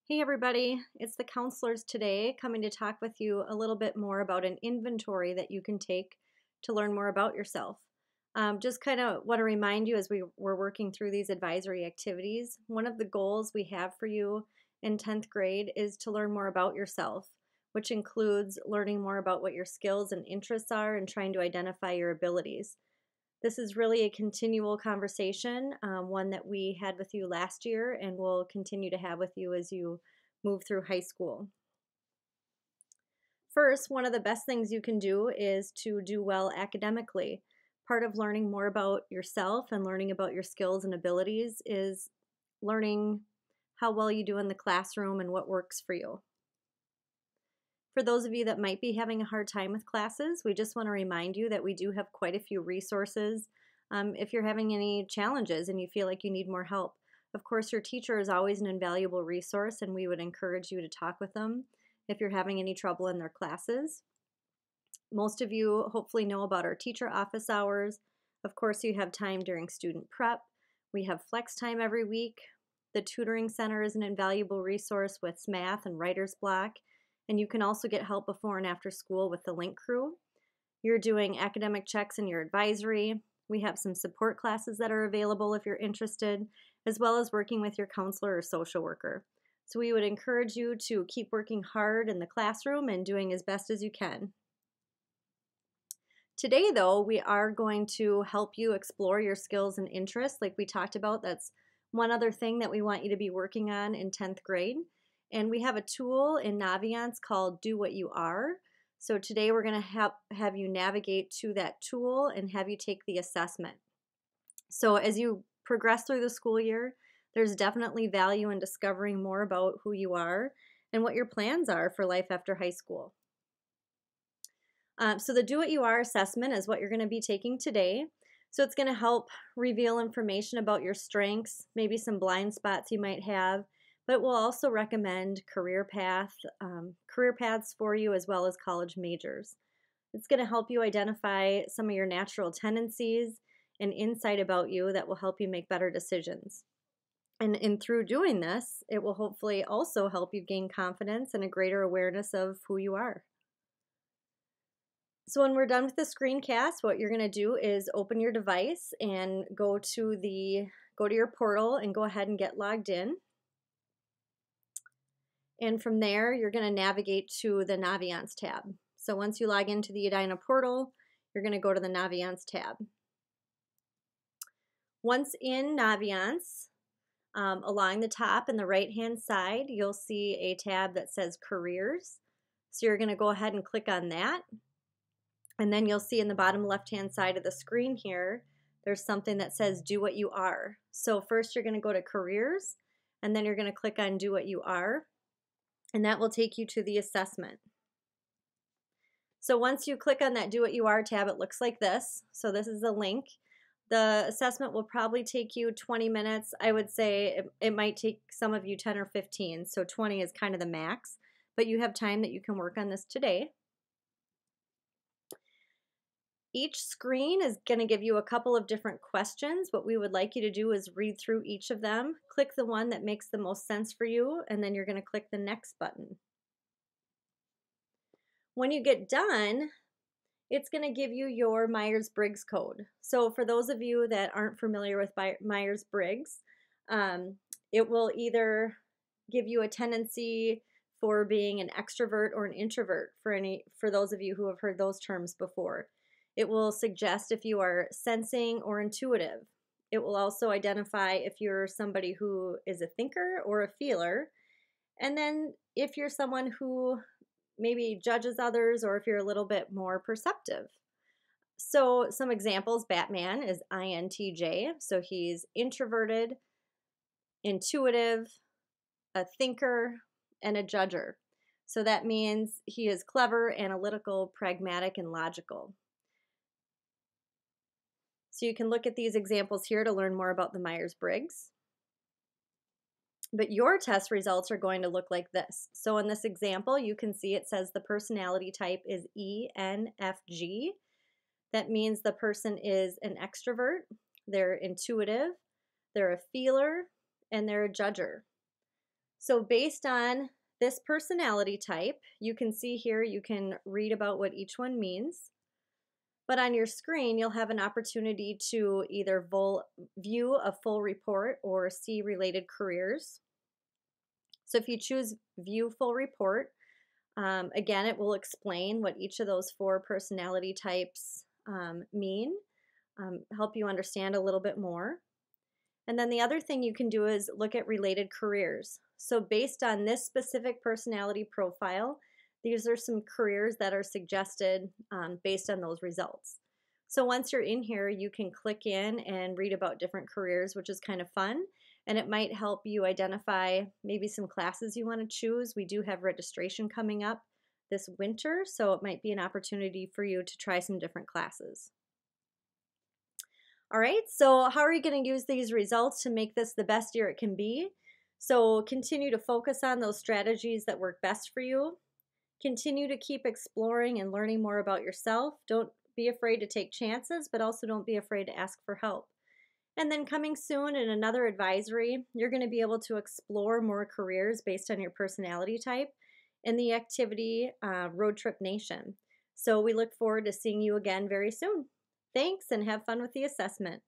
Hey everybody, it's the counselors today coming to talk with you a little bit more about an inventory that you can take to learn more about yourself. Just kind of want to remind you as we're working through these advisory activities, one of the goals we have for you in 10th grade is to learn more about yourself, which includes learning more about what your skills and interests are and trying to identify your abilities. This is really a continual conversation, one that we had with you last year and will continue to have with you as you move through high school. First, one of the best things you can do is to do well academically. Part of learning more about yourself and learning about your skills and abilities is learning how well you do in the classroom and what works for you. For those of you that might be having a hard time with classes, we just want to remind you that we do have quite a few resources if you're having any challenges and you feel like you need more help. Of course, your teacher is always an invaluable resource, and we would encourage you to talk with them if you're having any trouble in their classes. Most of you hopefully know about our teacher office hours. Of course, you have time during student prep. We have flex time every week. The tutoring center is an invaluable resource with math and writer's block. And you can also get help before and after school with the Link Crew. You're doing academic checks in your advisory. We have some support classes that are available if you're interested, as well as working with your counselor or social worker. So we would encourage you to keep working hard in the classroom and doing as best as you can. Today, though, we are going to help you explore your skills and interests like we talked about. That's one other thing that we want you to be working on in 10th grade. And we have a tool in Naviance called DoWhatYouAre. So today we're going to have you navigate to that tool and have you take the assessment. So as you progress through the school year, there's definitely value in discovering more about who you are and what your plans are for life after high school. So the DoWhatYouAre assessment is what you're going to be taking today. So it's going to help reveal information about your strengths, maybe some blind spots you might have, but we'll also recommend career paths for you as well as college majors. It's going to help you identify some of your natural tendencies and insight about you that will help you make better decisions. And through doing this, it will hopefully also help you gain confidence and a greater awareness of who you are. So when we're done with the screencast, what you're going to do is open your device and go to your portal and go ahead and get logged in. And from there, you're going to navigate to the Naviance tab. So once you log into the Edina portal, you're going to go to the Naviance tab. Once in Naviance, along the top and the right-hand side, you'll see a tab that says Careers. So you're going to go ahead and click on that. And then you'll see in the bottom left-hand side of the screen here, there's something that says DoWhatYouAre. So first you're going to go to Careers, and then you're going to click on DoWhatYouAre. And that will take you to the assessment. So once you click on that DoWhatYouAre tab, it looks like this. So this is the link. The assessment will probably take you 20 minutes. I would say it might take some of you 10 or 15. So 20 is kind of the max, but you have time that you can work on this today. Each screen is going to give you a couple of different questions. What we would like you to do is read through each of them, click the one that makes the most sense for you, and then you're going to click the next button. When you get done, it's going to give you your Myers-Briggs code. So for those of you that aren't familiar with Myers-Briggs, it will either give you a tendency for being an extrovert or an introvert for those of you who have heard those terms before. It will suggest if you are sensing or intuitive. It will also identify if you're somebody who is a thinker or a feeler. And then if you're someone who maybe judges others or if you're a little bit more perceptive. So some examples, Batman is INTJ. So he's introverted, intuitive, a thinker, and a judger. So that means he is clever, analytical, pragmatic, and logical. So you can look at these examples here to learn more about the Myers-Briggs. But your test results are going to look like this. So in this example, you can see it says the personality type is ENFG. That means the person is an extrovert, they're intuitive, they're a feeler, and they're a judger. So based on this personality type, you can see here, you can read about what each one means. But on your screen, you'll have an opportunity to either view a full report or see related careers. So if you choose View Full Report, again, it will explain what each of those 4 personality types mean, help you understand a little bit more. And then the other thing you can do is look at related careers. So based on this specific personality profile, these are some careers that are suggested based on those results. So once you're in here, you can click in and read about different careers, which is kind of fun. And it might help you identify maybe some classes you want to choose. We do have registration coming up this winter, so it might be an opportunity for you to try some different classes. All right, so how are you going to use these results to make this the best year it can be? So continue to focus on those strategies that work best for you. Continue to keep exploring and learning more about yourself. Don't be afraid to take chances, but also don't be afraid to ask for help. And then coming soon in another advisory, you're going to be able to explore more careers based on your personality type in the activity Road Trip Nation. So we look forward to seeing you again very soon. Thanks, and have fun with the assessment.